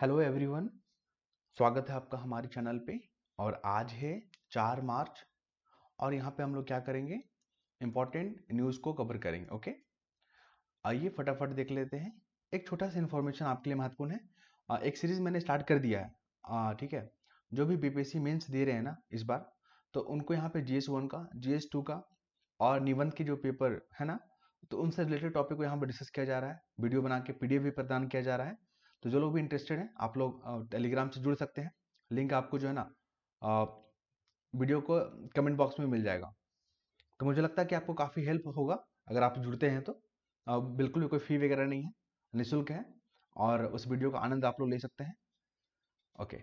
Hello everyone. स्वागत है आपका हमारे चैनल पे। और आज है 4 मार्च और यहाँ पे हम लोग क्या करेंगे, इम्पोर्टेंट न्यूज़ को कवर करेंगे। ओके, आइए फटाफट देख लेते हैं। एक छोटा सा इन्फॉर्मेशन आपके लिए महत्वपूर्ण है। एक सीरीज मैंने स्टार्ट कर दिया है। ठीक है, जो भी बीपीएससी मेंस दे रहे हैं ना इस बार, तो उनको यहाँ पे GS1 का, GS2 का और निबंध के जो पेपर है ना, तो उनसे रिलेटेड टॉपिक को यहाँ पर डिस्कस किया जा रहा है। वीडियो बना के PDF भी प्रदान किया जा रहा है। तो जो लोग भी इंटरेस्टेड हैं, आप लोग टेलीग्राम से जुड़ सकते हैं। लिंक आपको जो है ना वीडियो को कमेंट बॉक्स में मिल जाएगा। तो मुझे लगता है कि आपको काफ़ी हेल्प होगा अगर आप जुड़ते हैं तो। बिल्कुल भी कोई फ़ी वगैरह नहीं है, निःशुल्क है और उस वीडियो का आनंद आप लोग ले सकते हैं। ओके,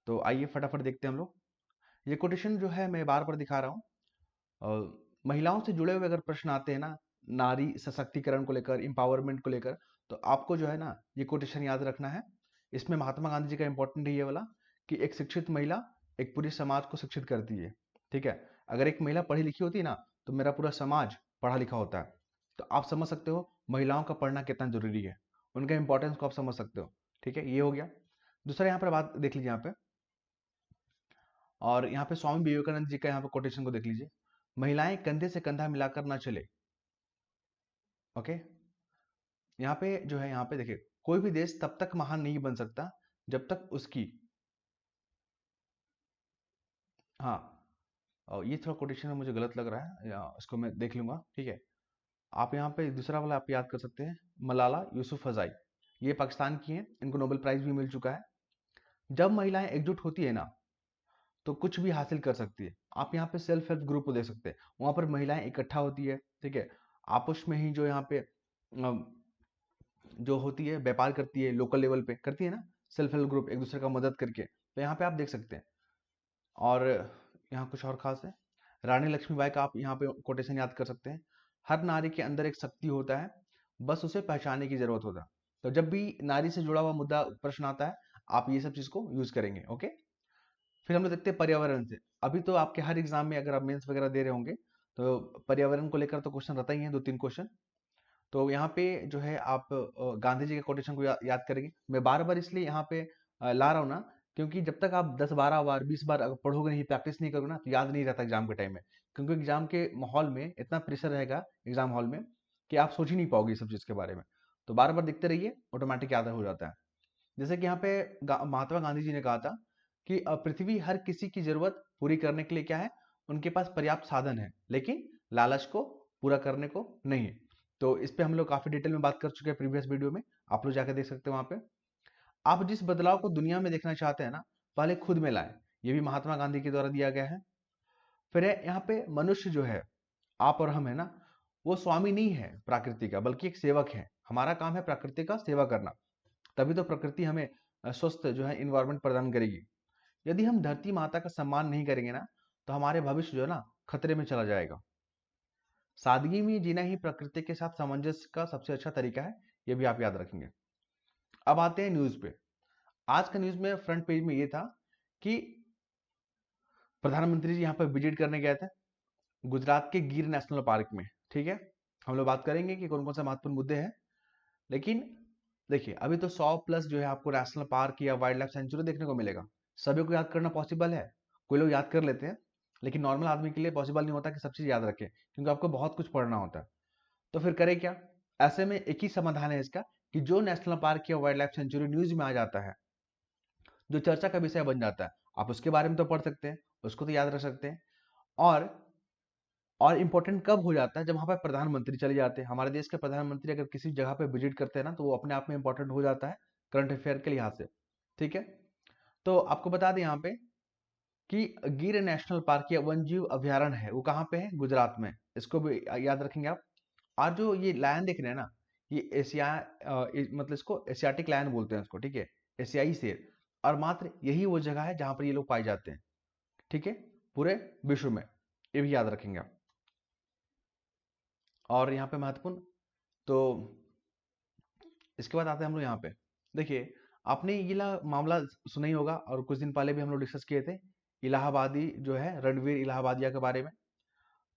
तो आइए फटाफट देखते हैं हम लोग। ये कोटेशन जो है मैं बार बार दिखा रहा हूँ। महिलाओं से जुड़े हुए अगर प्रश्न आते हैं ना, नारी सशक्तिकरण को लेकर, एम्पावरमेंट को लेकर, तो आपको जो है ना ये कोटेशन याद रखना है। इसमें महात्मा गांधी जी का इंपॉर्टेंट है ये वाला, कि एक शिक्षित महिला एक पूरे समाज को शिक्षित करती है। ठीक है, अगर एक महिला पढ़ी लिखी होती है ना, तो मेरा पूरा समाज पढ़ा लिखा होता है। तो आप समझ सकते हो महिलाओं का पढ़ना कितना जरूरी है, उनका इंपॉर्टेंस को आप समझ सकते हो। ठीक है, ये हो गया। दूसरा यहाँ पर बात देख लीजिए यहाँ पे, और यहाँ पे स्वामी विवेकानंद जी का यहाँ पे कोटेशन को देख लीजिए। महिलाएं कंधे से कंधा मिलाकर ना चले। ओके, यहाँ पे जो है, यहाँ पे देखिए, कोई भी देश तब तक महान नहीं बन सकता जब तक उसकी, हाँ, और ये थोड़ा कोटेशन में मुझे गलत लग रहा है, इसको मैं देख लूंगा। ठीक है, आप यहाँ पे दूसरा वाला आप याद कर सकते हैं, मलाला यूसुफजई। ये पाकिस्तान की हैं, इनको नोबेल प्राइज भी मिल चुका है। जब महिलाएं एकजुट होती है ना, तो कुछ भी हासिल कर सकती है। आप यहाँ पे सेल्फ हेल्प ग्रुप को देख सकते हैं, वहां पर महिलाएं इकट्ठा होती है। ठीक है, आपस में ही जो यहाँ पे जो होती है व्यापार करती है, लोकल लेवल पे करती है ना, सेल्फ हेल्प ग्रुप एक दूसरे का मदद करके। तो यहाँ पे आप देख सकते हैं। और यहाँ कुछ और खास है, रानी लक्ष्मीबाई का आप यहाँ पे कोटेशन याद कर सकते हैं। हर नारी के अंदर एक शक्ति होता है, बस उसे पहचानने की जरूरत होता है। तो जब भी नारी से जुड़ा हुआ मुद्दा प्रश्न आता है, आप ये सब चीज को यूज करेंगे। ओके, फिर हम लोग देखते हैं पर्यावरण से। अभी तो आपके हर एग्जाम में अगर आप मेंस वगैरह दे रहे होंगे, तो पर्यावरण को लेकर तो क्वेश्चन रहता ही है, 2-3 क्वेश्चन। तो यहाँ पे जो है आप गांधी जी के कोटेशन को याद करेंगे। मैं बार बार इसलिए यहाँ पे ला रहा हूँ ना, क्योंकि जब तक आप 10-12 बार 20 बार अगर पढ़ोगे नहीं, प्रैक्टिस नहीं करोगे ना, तो याद नहीं रहता एग्जाम के टाइम में। क्योंकि एग्जाम के माहौल में इतना प्रेशर रहेगा एग्जाम हॉल में, कि आप सोच ही नहीं पाओगे सब चीज़ के बारे में। तो बार बार दिखते रहिए, ऑटोमेटिक याद हो जाता है। जैसे कि यहाँ पे महात्मा गांधी जी ने कहा था कि पृथ्वी हर किसी की जरूरत पूरी करने के लिए क्या है, उनके पास पर्याप्त साधन है, लेकिन लालच को पूरा करने को नहीं है। तो इस पे हम लोग काफी डिटेल में बात कर चुके हैं प्रीवियस वीडियो में, आप लोग जाकर देख सकते हैं वहां पे। आप जिस बदलाव को दुनिया में देखना चाहते हैं ना, पहले खुद में लाएं। ये भी महात्मा गांधी के द्वारा दिया गया है। फिर है यहाँ पे, मनुष्य जो है, आप और हम है ना, वो स्वामी नहीं है प्रकृति का, बल्कि एक सेवक है। हमारा काम है प्रकृति का सेवा करना, तभी तो प्रकृति हमें स्वस्थ जो है इन्वायरमेंट प्रदान करेगी। यदि हम धरती माता का सम्मान नहीं करेंगे ना, तो हमारे भविष्य जो है ना खतरे में चला जाएगा। सादगी में जीना ही प्रकृति के साथ सामंजस्य का सबसे अच्छा तरीका है, ये भी आप याद रखेंगे। अब आते हैं न्यूज पे। आज का न्यूज में फ्रंट पेज में ये था कि प्रधानमंत्री जी यहाँ पर विजिट करने गए थे गुजरात के गिर नेशनल पार्क में। ठीक है, हम लोग बात करेंगे कि कौन कौन से महत्वपूर्ण मुद्दे हैं। लेकिन देखिए, अभी तो 100+ जो है आपको नेशनल पार्क या वाइल्ड लाइफ सेंचुरी देखने को मिलेगा। सभी को याद करना पॉसिबल है? कोई लोग याद कर लेते हैं, लेकिन नॉर्मल आदमी के लिए पॉसिबल नहीं होता कि सब चीज याद रखे, क्योंकि आपको बहुत कुछ पढ़ना होता है। तो फिर करें क्या? ऐसे में एक ही समाधान है इसका, कि जो नेशनल पार्क या वाइल्ड लाइफ सेंचुरी न्यूज में आ जाता है, जो चर्चा का विषय बन जाता है, आप उसके बारे में तो पढ़ सकते हैं, उसको तो याद रख सकते हैं। और और इम्पोर्टेंट कब हो जाता है? जब वहां पर प्रधानमंत्री चले जाते हैं। हमारे देश के प्रधानमंत्री अगर किसी जगह पे विजिट करते हैं ना, तो वो अपने आप में इंपॉर्टेंट हो जाता है करंट अफेयर के लिहाज से। ठीक है, तो आपको बता दें यहाँ पे कि गिर नेशनल पार्क या वन जीव अभ्यारण्य है, वो कहाँ पे है? गुजरात में। इसको भी याद रखेंगे आप। और जो ये लायन देख रहे हैं ना, ये मतलब इसको एशियाटिक लायन बोलते हैं इसको। ठीक है, एशियाई शेर। और मात्र यही वो जगह है जहां पर ये लोग पाए जाते हैं। ठीक है, पूरे विश्व में। ये भी याद रखेंगे आप। और यहाँ पे महत्वपूर्ण, तो इसके बाद आते हैं हम लोग यहाँ पे। देखिए, आपने ये मामला सुना ही होगा, और कुछ दिन पहले भी हम लोग डिस्कस किए थे, इलाहाबादी जो है, रणवीर इलाहाबादिया के बारे में।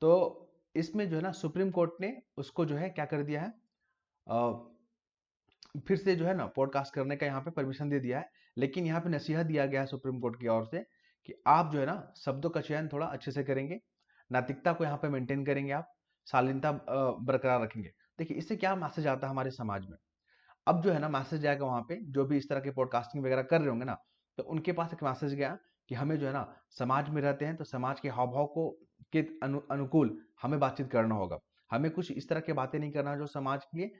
तो इसमें जो है ना, सुप्रीम कोर्ट ने उसको जो है क्या कर दिया है, फिर से जो है ना पॉडकास्ट करने का यहाँ पे परमिशन दे दिया है। लेकिन यहाँ पे नसीहत दिया गया है सुप्रीम कोर्ट की ओर से कि आप जो है ना शब्दों का चयन थोड़ा अच्छे से करेंगे, नैतिकता को यहाँ पे मेंटेन करेंगे, आप शालीनता बरकरार रखेंगे। देखिए इससे क्या मैसेज आता है हमारे समाज में, अब जो है ना मैसेज जाएगा वहां पे, जो भी इस तरह के पॉडकास्टिंग वगैरह कर रहे होंगे ना, तो उनके पास एक मैसेज गया कि हमें जो है ना समाज में रहते हैं तो समाज के हाव भाव को के अनुकूल हमें बातचीत करना होगा, हमें कुछ इस तरह की बातें नहीं करना जो समाज के लिए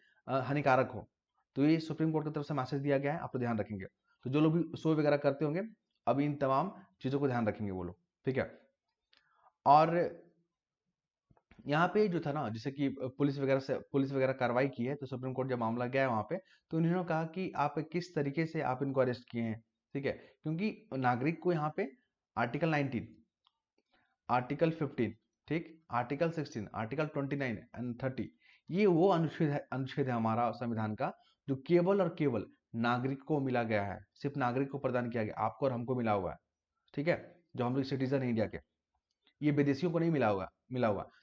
हानिकारक हो। तो ये सुप्रीम कोर्ट की तरफ से मैसेज दिया गया है, आप तो ध्यान रखेंगे। तो जो लोग भी शो वगैरह करते होंगे अब इन तमाम चीजों को ध्यान रखेंगे वो लोग, ठीक है। और यहाँ पे जो था ना जैसे कि पुलिस वगैरह कार्रवाई की है, तो सुप्रीम कोर्ट जब मामला गया है वहां पे, तो उन्होंने कहा कि आप किस तरीके से आप इनको अरेस्ट किए हैं, ठीक है। क्योंकि नागरिक को यहाँ पे आर्टिकल 19, आर्टिकल 15, ठीक, आर्टिकल 16, आर्टिकल 29 एंड 30, ये वो अनुच्छेद है हमारा संविधान का जो केवल और केवल नागरिक को मिला गया है, सिर्फ नागरिक को प्रदान किया गया, आपको और हमको मिला हुआ है, ठीक है, जो हम लोग सिटीजन है इंडिया के, ये विदेशियों को नहीं मिला हुआ।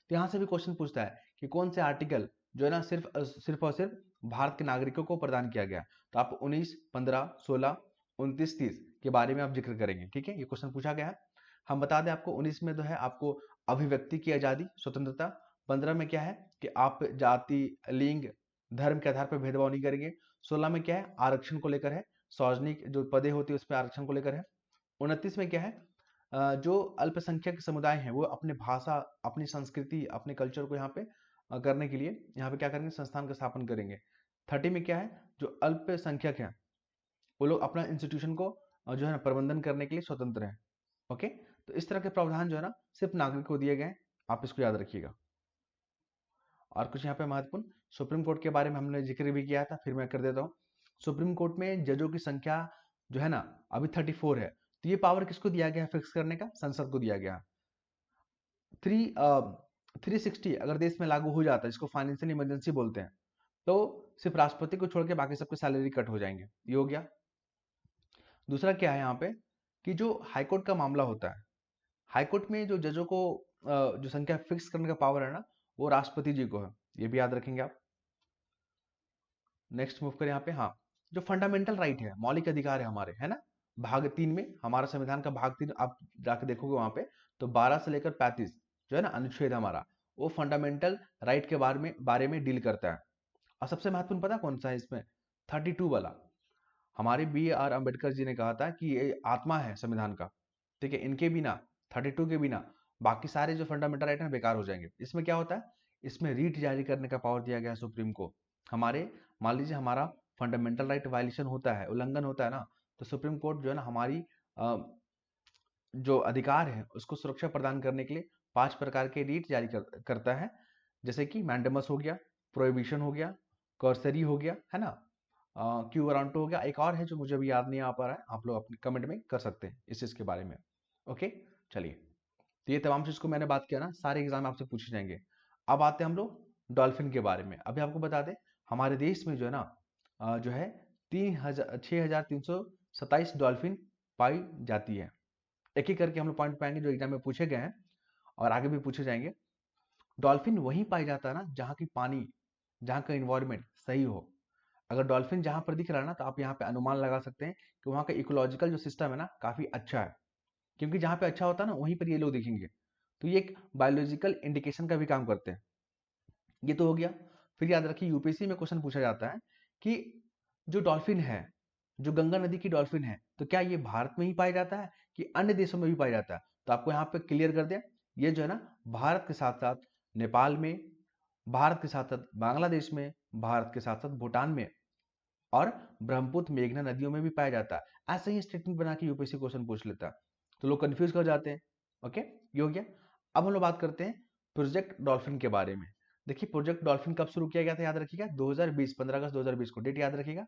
तो यहाँ से भी क्वेश्चन पूछता है कि कौन से आर्टिकल जो है ना सिर्फ और सिर्फ भारत के नागरिकों को प्रदान किया गया। तो आप 19, 15, 16, 29, 30 के बारे में आप जिक्र करेंगे, ठीक है, ये क्वेश्चन पूछा गया है। हम बता दें आपको 19 में जो है आपको अभिव्यक्ति की आजादी स्वतंत्रता, 15 में क्या है कि आप जाति, लिंग, धर्म के आधार पर भेदभाव नहीं करेंगे, 16 में क्या है आरक्षण को लेकर है, सार्वजनिक जो पदे होती है उस पर आरक्षण को लेकर है, 29 में क्या है जो अल्पसंख्यक समुदाय हैं वो अपने भाषा, अपनी संस्कृति, अपने कल्चर को यहाँ पे करने के लिए यहाँ पे क्या करेंगे, संस्थान का स्थापन करेंगे। 30 में क्या है जो अल्पसंख्यक हैं वो लोग अपना इंस्टीट्यूशन को जो है ना प्रबंधन करने के लिए स्वतंत्र हैं। ओके, तो इस तरह के प्रावधान जो है ना सिर्फ नागरिक को दिए गए हैं, आप इसको याद रखिएगा। और कुछ यहाँ पे महत्वपूर्ण सुप्रीम कोर्ट के बारे में हमने जिक्र भी किया था, फिर मैं कर देता हूँ। सुप्रीम कोर्ट में जजों की संख्या जो है ना अभी 34 है, तो ये पावर किसको दिया गया है फिक्स करने का, संसद को दिया गया है। 360 अगर देश में लागू हो जाता है, जिसको फाइनेंशियल इमरजेंसी बोलते हैं, तो सिर्फ राष्ट्रपति को छोड़ के बाकी सबके सैलरी कट हो जाएंगे, ये हो गया। दूसरा क्या है यहाँ पे कि जो हाईकोर्ट का मामला होता है, हाईकोर्ट में जो जजों को जो संख्या फिक्स करने का पावर है ना वो राष्ट्रपति जी को है, ये भी याद रखेंगे आप। नेक्स्ट मूव करें यहाँ पे, हाँ, जो फंडामेंटल राइट है, मौलिक अधिकार है हमारे, है ना, भाग 3 में, हमारा संविधान का भाग 3 आप जाके देखोगे वहां पे, तो 12 से लेकर 35 जो है ना अनुच्छेद हमारा, वो फंडामेंटल राइट के बारे में डील करता है। और सबसे महत्वपूर्ण पता कौन सा है इसमें, 32 वाला, हमारे B.R. अम्बेडकर जी ने कहा था कि ये आत्मा है संविधान का, ठीक है, इनके बिना, 32 के बिना बाकी सारे जो फंडामेंटल राइट है बेकार हो जाएंगे। इसमें क्या होता है, इसमें रीट जारी करने का पावर दिया गया है सुप्रीम को। हमारे मान लीजिए हमारा फंडामेंटल राइट वायलेशन होता है, उल्लंघन होता है ना, तो सुप्रीम कोर्ट जो है ना हमारी जो अधिकार है उसको सुरक्षा प्रदान करने के लिए 5 प्रकार के रीट जारी करता है, जैसे कि मैंडेमस हो गया, प्रोहिबिशन हो गया, कर्सरी हो गया, है ना, क्यू वारंटो हो गया, एक और है जो मुझे अभी याद नहीं आ पा रहा है, आप लोग अपने कमेंट में कर सकते हैं इस चीज के बारे में। ओके, चलिए, तो ये तमाम चीज को मैंने बात किया ना, सारे एग्जाम आपसे पूछे जाएंगे। अब आते हैं हम लोग डॉल्फिन के बारे में। अभी आपको बता दें हमारे देश में जो है ना जो है 6327 डॉल्फिन पाई जाती है। एक एक करके हम लोग पॉइंट पाएंगे जो एग्जाम में पूछे गए हैं और आगे भी पूछे जाएंगे। डॉल्फिन वहीं पाई जाता है ना जहाँ की पानी, जहाँ का इन्वायरमेंट सही हो। अगर डॉल्फिन जहां पर दिख रहा है ना, तो आप यहाँ पे अनुमान लगा सकते हैं कि वहाँ का इकोलॉजिकल जो सिस्टम है ना काफी अच्छा है, क्योंकि जहाँ पे अच्छा होता है ना वहीं पर ये लोग दिखेंगे। तो ये एक बायोलॉजिकल इंडिकेशन का भी काम करते हैं। ये तो हो गया। फिर याद रखिए यूपीएससी में क्वेश्चन पूछा जाता है कि जो डॉल्फिन है, जो गंगा नदी की डॉल्फिन है, तो क्या ये भारत में ही पाया जाता है कि अन्य देशों में भी पाया जाता है। तो आपको यहाँ पे क्लियर कर दें, ये जो है ना भारत के साथ साथ नेपाल में, भारत के साथ साथ बांग्लादेश में, भारत के साथ साथ भूटान में और ब्रह्मपुत्र मेघना नदियों में भी पाया जाता है। ऐसे ही स्टेटमेंट बना के यूपीएससी क्वेश्चन पूछ लेता है, तो लोग कंफ्यूज कर जाते हैं। ओके, ये हो गया। अब हम लोग बात करते हैं प्रोजेक्ट डॉल्फिन के बारे में। देखिए प्रोजेक्ट डॉल्फिन कब शुरू किया गया था, याद रखिएगा 2020, 15 अगस्त 2020 को, डेट याद रखिएगा।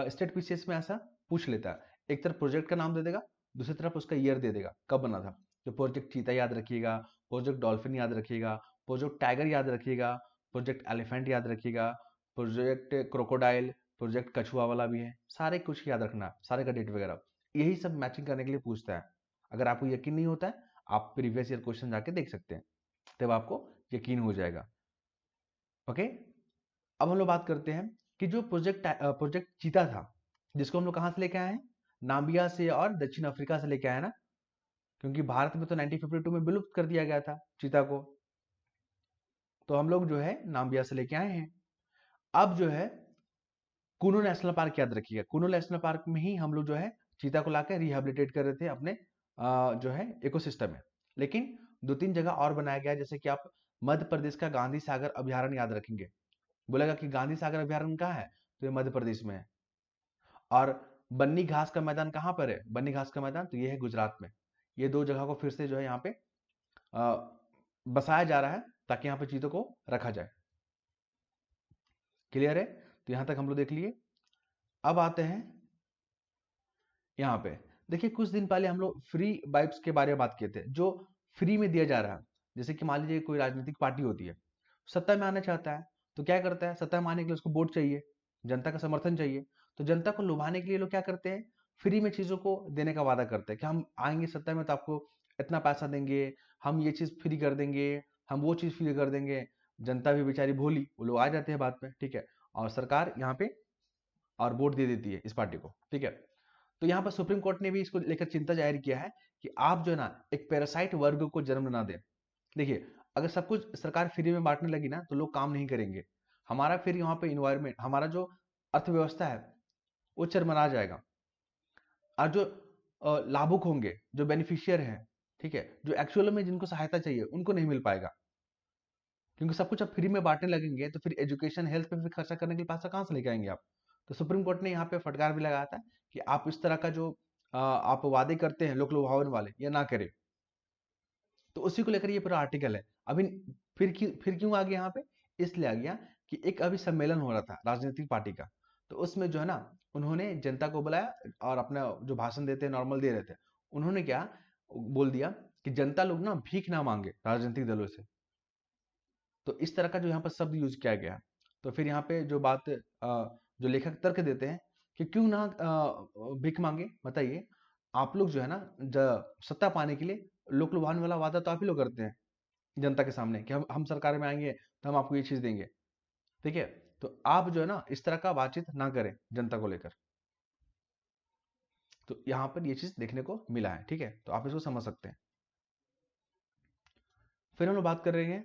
स्टेट पीसीएस में ऐसा पूछ लेता है, एक तरफ प्रोजेक्ट का नाम दे देगा, दूसरी तरफ उसका ईयर दे देगा कब बना था। तो प्रोजेक्ट चीता याद रखिएगा, प्रोजेक्ट डॉल्फिन याद रखिएगा, प्रोजेक्ट टाइगर याद रखिएगा, प्रोजेक्ट एलिफेंट याद रखिएगा, प्रोजेक्ट क्रोकोडाइल, प्रोजेक्ट कछुआ वाला भी है, सारे कुछ याद रखना, सारे का डेट वगैरह, यही सब मैचिंग करने के लिए पूछता है। अगर आपको यकीन नहीं होता है, आप प्रीवियस ईयर क्वेश्चन जाके देख सकते हैं, तब आपको यकीन हो जाएगा। ओके, अब हम लोग बात करते हैं कि जो प्रोजेक्ट चीता था, जिसको हम लोग कहाँ से लेके आए हैं, नामिबिया से और दक्षिण अफ्रीका से लेके आए ना, क्योंकि भारत में तो 1952 में विलुप्त कर दिया गया था चीता को, तो हम लोग जो है नामिबिया से लेके आए हैं। अब जो है कुनु नेशनल पार्क याद रखिएगा, कुनु नेशनल पार्क में ही हम लोग जो है चीता को लाकर रिहेबिलिटेट कर रहे थे अपने जो है इकोसिस्टम में। लेकिन 2-3 जगह और बनाया गया, जैसे कि आप मध्य प्रदेश का गांधी सागर अभयारण्य याद रखेंगे। बोलेगा कि गांधी सागर अभयारण्य कहाँ है, तो ये मध्य प्रदेश में है। और बन्नी घास का मैदान कहाँ पर है, बन्नी घास का मैदान तो ये है गुजरात में। ये 2 जगह को फिर से जो है यहाँ पे बसाया जा रहा है ताकि यहाँ पे चीतों को रखा जाए। क्लियर है? तो यहाँ तक हम लोग देख लिए। अब आते हैं यहाँ पे। देखिए कुछ दिन पहले हम लोग फ्री वाइब्स के बारे में बात किए थे, जो फ्री में दिया जा रहा है। जैसे कि मान लीजिए कोई राजनीतिक पार्टी होती है, सत्ता में आना चाहता है, तो क्या करता है, सत्ता में आने के लिए उसको वोट चाहिए, जनता का समर्थन चाहिए। तो जनता को लुभाने के लिए लोग क्या करते हैं, फ्री में चीजों को देने का वादा करते हैं कि हम आएंगे सत्ता में तो आपको इतना पैसा देंगे, हम ये चीज फ्री कर देंगे, हम वो चीज फ्री कर देंगे। जनता भी बेचारी भोली, वो लोग आ जाते हैं बात पे, ठीक है, और सरकार यहाँ पे और वोट दे देती है इस पार्टी को, ठीक है। तो यहाँ पर सुप्रीम कोर्ट ने भी इसको लेकर चिंता जाहिर किया है कि आप जो है ना एक पैरासाइट वर्ग को जन्म ना दें। देखिए अगर सब कुछ सरकार फ्री में बांटने लगी ना तो लोग काम नहीं करेंगे, हमारा फिर यहाँ पे इन्वायरमेंट, हमारा जो अर्थव्यवस्था है वो चरमरा जाएगा। और जो लाभुक होंगे, जो बेनिफिशियर हैं, ठीक है, जो एक्चुअल में जिनको सहायता चाहिए उनको नहीं मिल पाएगा, क्योंकि सब कुछ अब फ्री में बांटने लगेंगे तो फिर एजुकेशन हेल्थ पे फिर खर्चा करने के लिए पैसा कहाँ से लेके आएंगे आप। तो सुप्रीम कोर्ट ने यहाँ पे फटकार भी लगाया था कि आप इस तरह का जो आप वादे करते हैं लोक लुभावन वाले, ये ना करें। तो उसी को लेकर ये पूरा आर्टिकल है। अभी फिर क्यों आ गया यहाँ पे, इसलिए आ गया कि एक अभी सम्मेलन हो रहा था राजनीतिक पार्टी का, तो उसमें जो है ना उन्होंने जनता को बुलाया और अपना जो भाषण देते हैं नॉर्मल दे रहे थे, उन्होंने क्या बोल दिया कि जनता लोग ना भीख ना मांगे राजनीतिक दलों से। तो इस तरह का जो यहाँ पर शब्द यूज किया गया। तो फिर यहाँ पे जो बात जो लेखक तर्क देते हैं कि क्यों ना भीख मांगे, बताइए। आप लोग जो है ना सत्ता पाने के लिए लोक लुभाने वाला वादा तो आप ही लोग करते हैं जनता के सामने कि हम सरकार में आएंगे तो हम आपको ये चीज देंगे, ठीक है। तो आप जो है ना इस तरह का बातचीत ना करें जनता को लेकर। तो यहाँ पर ये चीज देखने को मिला है, ठीक है, तो आप इसको समझ सकते हैं। फिर हम लोग बात कर रहे हैं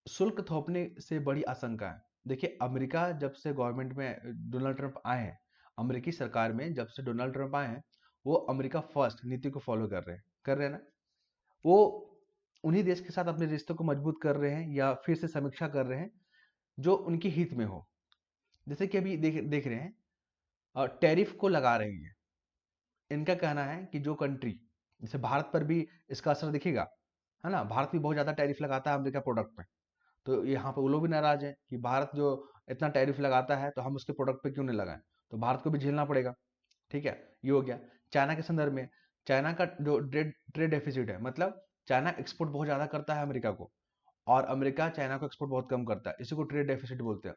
शुल्क थोपने से बड़ी आशंका है। देखिए अमेरिका जब से गवर्नमेंट में डोनाल्ड ट्रंप आए हैं, अमेरिकी सरकार में जब से डोनाल्ड ट्रंप आए हैं, वो अमेरिका फर्स्ट नीति को फॉलो कर रहे हैं ना। वो उन्हीं देश के साथ अपने रिश्तों को मजबूत कर रहे हैं या फिर से समीक्षा कर रहे हैं जो उनके हित में हो। जैसे कि अभी देख रहे हैं टैरिफ को लगा रही है। इनका कहना है कि जो कंट्री, जैसे भारत पर भी इसका असर दिखेगा, है ना, भारत भी बहुत ज्यादा टैरिफ लगाता है अमेरिका प्रोडक्ट पे। तो यहाँ पे वो लोग भी नाराज हैं कि भारत जो इतना टैरिफ लगाता है तो हम उसके प्रोडक्ट पे क्यों नहीं लगाएं, तो भारत को भी झेलना पड़ेगा, ठीक है। ये हो गया। चाइना के संदर्भ में, चाइना का जो ट्रेड डेफिसिट है, मतलब चाइना एक्सपोर्ट बहुत ज्यादा करता है अमेरिका को, और अमेरिका चाइना को एक्सपोर्ट बहुत कम करता है, इसी को ट्रेड डेफिसिट बोलते हैं।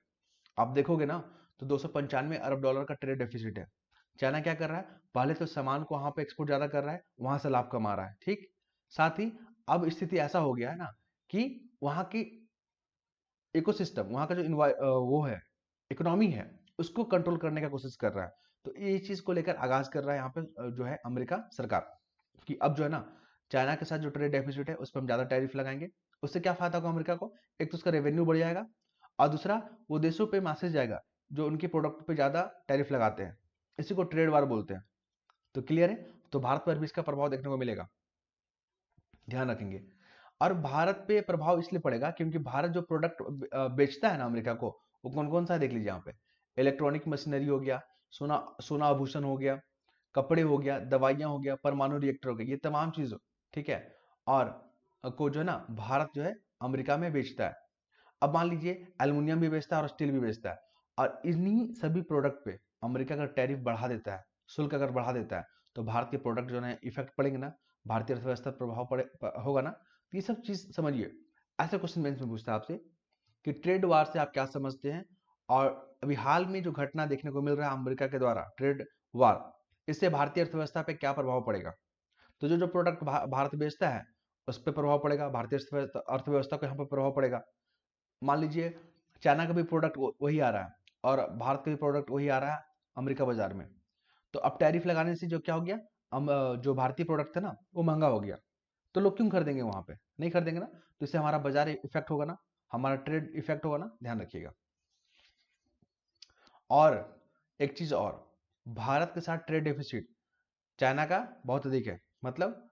आप देखोगे ना तो 295 अरब डॉलर का ट्रेड डेफिसिट है। चाइना क्या कर रहा है, पहले तो सामान को वहां पे एक्सपोर्ट ज्यादा कर रहा है, वहां से लाभ कमा रहा है, ठीक। साथ ही अब स्थिति ऐसा हो गया है ना कि वहां की इकोसिस्टम, वहां का जो वो है, इकोनॉमी है, उसको कंट्रोल करने का कोशिश कर रहा है। तो ये चीज को लेकर आगाज कर रहा है यहाँ पे जो है अमेरिका सरकार, कि अब जो है ना चाइना के साथ जो ट्रेड डेफिसिट है उस पर हम ज्यादा टैरिफ लगाएंगे। उससे क्या फायदा होगा अमेरिका को, एक तो उसका रेवेन्यू बढ़ जाएगा, और दूसरा वो देशों पे मैसेज जाएगा जो उनके प्रोडक्ट पे ज्यादा टैरिफ लगाते हैं। इसी को ट्रेड वार बोलते हैं। तो क्लियर है, तो भारत पर भी इसका प्रभाव देखने को मिलेगा, ध्यान रखेंगे। और भारत पे प्रभाव इसलिए पड़ेगा क्योंकि भारत जो प्रोडक्ट बेचता है ना अमेरिका को, वो कौन कौन सा है देख लीजिए यहाँ पे। इलेक्ट्रॉनिक मशीनरी हो गया, सोना सोना आभूषण हो गया, कपड़े हो गया, दवाइयां हो गया, परमाणु रिएक्टर हो गया, ये तमाम चीज, ठीक है। और को जो है ना भारत जो है अमेरिका में बेचता है। अब मान लीजिए एल्युमिनियम भी बेचता है और स्टील भी बेचता है, और इन्हीं सभी प्रोडक्ट पे अमेरिका अगर टैरिफ बढ़ा देता है, शुल्क अगर बढ़ा देता है, तो भारत के प्रोडक्ट जो है इफेक्ट पड़ेंगे ना, भारतीय अर्थव्यवस्था पर प्रभाव होगा ना। तो ये सब चीज समझिए। ऐसा क्वेश्चन बेंच में पूछता है आपसे कि ट्रेड वार से आप क्या समझते हैं, और अभी हाल में जो घटना देखने को मिल रहा है अमेरिका के द्वारा ट्रेड वार, इससे भारतीय अर्थव्यवस्था पे क्या प्रभाव पड़ेगा। तो जो जो प्रोडक्ट भारत बेचता है उस पर प्रभाव पड़ेगा, भारतीय अर्थव्यवस्था को यहाँ पर प्रभाव पड़ेगा। मान लीजिए चाइना का भी प्रोडक्ट वही आ रहा है और भारत का भी प्रोडक्ट वही आ रहा है अमेरिका बाजार में, तो अब टैरिफ लगाने से जो क्या हो गया, जो भारतीय प्रोडक्ट था ना वो महंगा हो गया, तो लोग क्यों खरीदेंगे वहां पे, नहीं खरीदेंगे ना, तो इससे हमारा बाजार इफेक्ट होगा ना, हमारा ट्रेड इफेक्ट होगा ना, ध्यान रखिएगा। और एक चीज और, भारत के साथ ट्रेड डेफिसिट चाइना का बहुत अधिक है। मतलब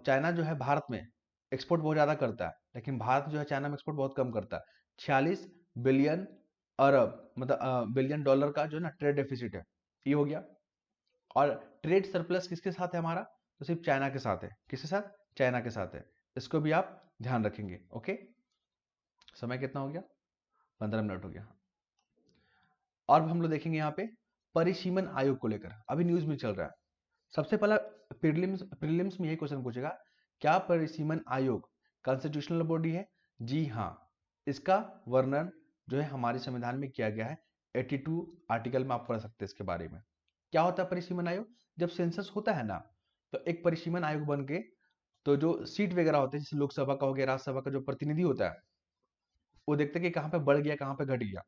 चाइना जो है भारत में एक्सपोर्ट बहुत ज़्यादा करता है, लेकिन भारत जो है चाइना में एक्सपोर्ट बहुत कम करता है। 46 बिलियन अरब मतलब बिलियन डॉलर का जो है ना ट्रेड डेफिसिट है, ये हो गया। और ट्रेड सरप्लस किसके साथ है हमारा, तो सिर्फ चाइना के साथ है। किसके साथ, चाइना के साथ है। इसको भी आप ध्यान रखेंगे। ओके, समय कितना हो गया, 15 मिनट हो गया। और अब हम लोग देखेंगे यहाँ पे परिसीमन आयोग को लेकर, अभी न्यूज में चल रहा है। सबसे पहला प्रीलिम्स में यही क्वेश्चन पूछेगा, क्या परिसीमन आयोग कॉन्स्टिट्यूशनल बॉडी है? जी हाँ, इसका वर्णन जो है हमारे संविधान में किया गया है। 82 आर्टिकल में आप पढ़ सकते हैं इसके बारे में। क्या होता है परिसीमन आयोग? जब सेंसस होता है ना, तो एक परिसीमन आयोग बन के, तो जो सीट वगैरह होते हैं जैसे लोकसभा का हो गया, राज्यसभा का जो प्रतिनिधि होता है, वो देखते हैं कि कहाँ पे बढ़ गया कहाँ पे घट गया।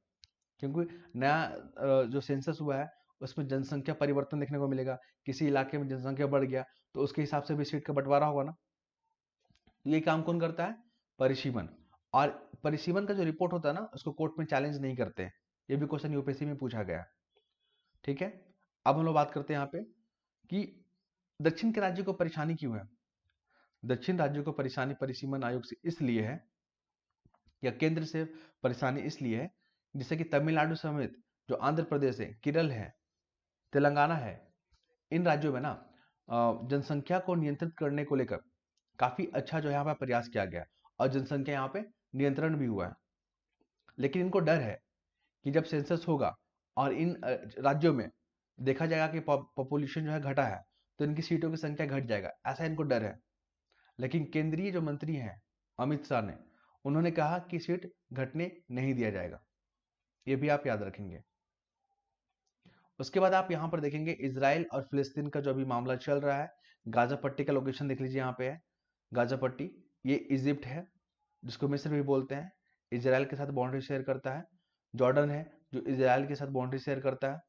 क्योंकि नया जो सेंसस हुआ है उसमें जनसंख्या परिवर्तन देखने को मिलेगा। किसी इलाके में जनसंख्या बढ़ गया तो उसके हिसाब से भी सीट का बंटवारा होगा ना। तो ये काम कौन करता है? परिसीमन। और परिसीमन का जो रिपोर्ट होता है ना, उसको कोर्ट में चैलेंज नहीं करते हैं। ये भी क्वेश्चन यूपीएससी में पूछा गया है। ठीक है, अब हम लोग बात करते हैं यहाँ पे कि दक्षिण के राज्यों को परेशानी क्यों है। दक्षिण राज्यों को परेशानी परिसीमन आयोग से इसलिए है, या केंद्र से परेशानी इसलिए है, जैसे कि तमिलनाडु समेत जो आंध्र प्रदेश है, केरल है, तेलंगाना है, इन राज्यों में ना जनसंख्या को नियंत्रित करने को लेकर काफी अच्छा जो है यहाँ पर प्रयास किया गया और जनसंख्या यहाँ पे नियंत्रण भी हुआ है। लेकिन इनको डर है कि जब सेंसस होगा और इन राज्यों में देखा जाएगा कि पॉपुलेशन जो है घटा है, तो इनकी सीटों की संख्या घट जाएगा, ऐसा इनको डर है। लेकिन केंद्रीय जो मंत्री हैं अमित शाह ने, उन्होंने कहा कि सीट घटने नहीं दिया जाएगा। ये भी आप याद रखेंगे। उसके बाद आप यहाँ पर देखेंगे इजराइल और फिलिस्तीन का जो अभी मामला चल रहा है। गाजा पट्टी का लोकेशन देख लीजिए, यहाँ पे है गाजा पट्टी। ये इजिप्ट है, जिसको मिस्र भी बोलते हैं, इजराइल के साथ बाउंड्री शेयर करता है। जॉर्डन है, जो इजराइल के साथ बाउंड्री शेयर करता है।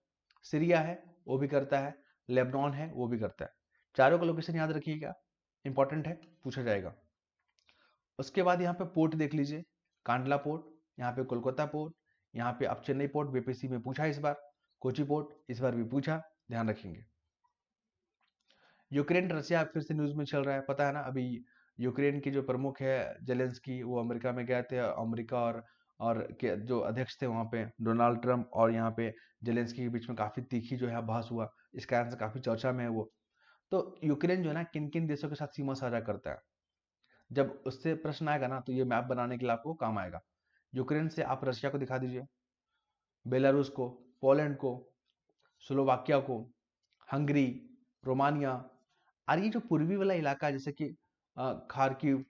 सीरिया है, वो भी करता है। लेबनान है, वो भी करता है। चारों का लोकेशन याद रखिएगा, इंपॉर्टेंट है, पूछा जाएगा। उसके बाद यहाँ पे पोर्ट देख लीजिए, कांडला पोर्ट, यहाँ पे कोलकाता पोर्ट, यहाँ पे अब चेन्नई पोर्ट बीपीएससी में पूछा इस बार। कोची पोर्ट इस बार भी पूछा, ध्यान रखेंगे। यूक्रेन रशिया फिर से न्यूज में चल रहा है, पता है ना। अभी यूक्रेन की जो प्रमुख है जेलेंस्की, वो अमेरिका में गए थे। अमेरिका और के जो अध्यक्ष थे वहाँ पे डोनाल्ड ट्रंप और यहाँ पे जेलेंस्की के बीच में काफी तीखी जो है बहस हुआ। इस कारण से काफी चर्चा में है वो। तो यूक्रेन जो है ना किन किन देशों के साथ सीमा साझा करता है, जब उससे प्रश्न आएगा ना तो ये मैप बनाने के लिए आपको काम आएगा। यूक्रेन से आप रशिया को दिखा दीजिए, बेलारूस को, पोलैंड को, स्लोवाकिया को, हंगरी, रोमानिया। और ये जो पूर्वी वाला इलाका है जैसे कि खार्किव,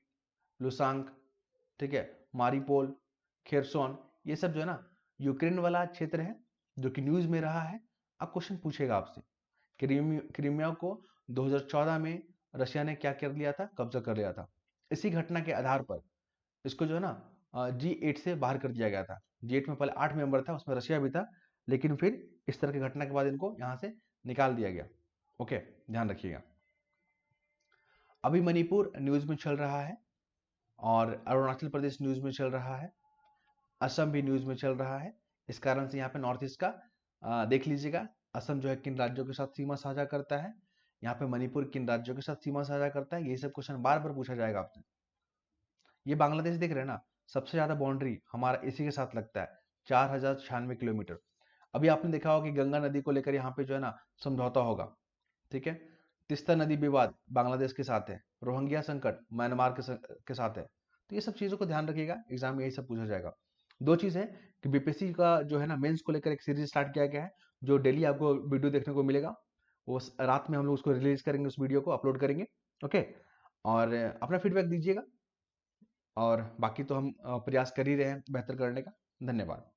लुसांक, ठीक है, मारिपोल, खेरसोन, ये सब जो है ना यूक्रेन वाला क्षेत्र है, जो कि न्यूज में रहा है। अब क्वेश्चन पूछेगा आपसे, क्रीमिया को 2014 में रशिया ने क्या कर लिया था, कब्जा कर लिया था। इसी घटना के आधार पर इसको जो है ना G8 से बाहर कर दिया गया था। G8 में पहले 8 मेंबर था, उसमें रशिया भी था, लेकिन फिर इस तरह की घटना के बाद इनको यहाँ से निकाल दिया गया। ओके, ध्यान रखिएगा। अभी मणिपुर न्यूज में चल रहा है, और अरुणाचल प्रदेश न्यूज में चल रहा है, असम भी न्यूज में चल रहा है। इस कारण से यहाँ पे नॉर्थ ईस्ट का देख लीजिएगा, असम जो है किन राज्यों के साथ सीमा साझा करता है, यहाँ पे मणिपुर किन राज्यों के साथ सीमा साझा करता है। ये सब क्वेश्चन बार बार पूछा जाएगा आपसे। ये बांग्लादेश देख रहे हैं ना, सबसे ज्यादा बाउंड्री हमारा इसी के साथ लगता है, 4096 किलोमीटर। अभी आपने देखा होगा कि गंगा नदी को लेकर यहाँ पे जो है ना समझौता होगा, ठीक है। तिस्ता नदी विवाद बांग्लादेश के साथ है, रोहिंग्या संकट म्यांमार के साथ है। तो ये सब चीजों को ध्यान रखिएगा, एग्जाम में यही सब पूछा जाएगा। दो चीज है कि बीपीएससी का जो है ना मेंस को लेकर एक सीरीज स्टार्ट किया गया है, जो डेली आपको वीडियो देखने को मिलेगा। वो रात में हम लोग उसको रिलीज करेंगे, उस वीडियो को अपलोड करेंगे। ओके, और अपना फीडबैक दीजिएगा। और बाकी तो हम प्रयास कर ही रहे हैं बेहतर करने का। धन्यवाद।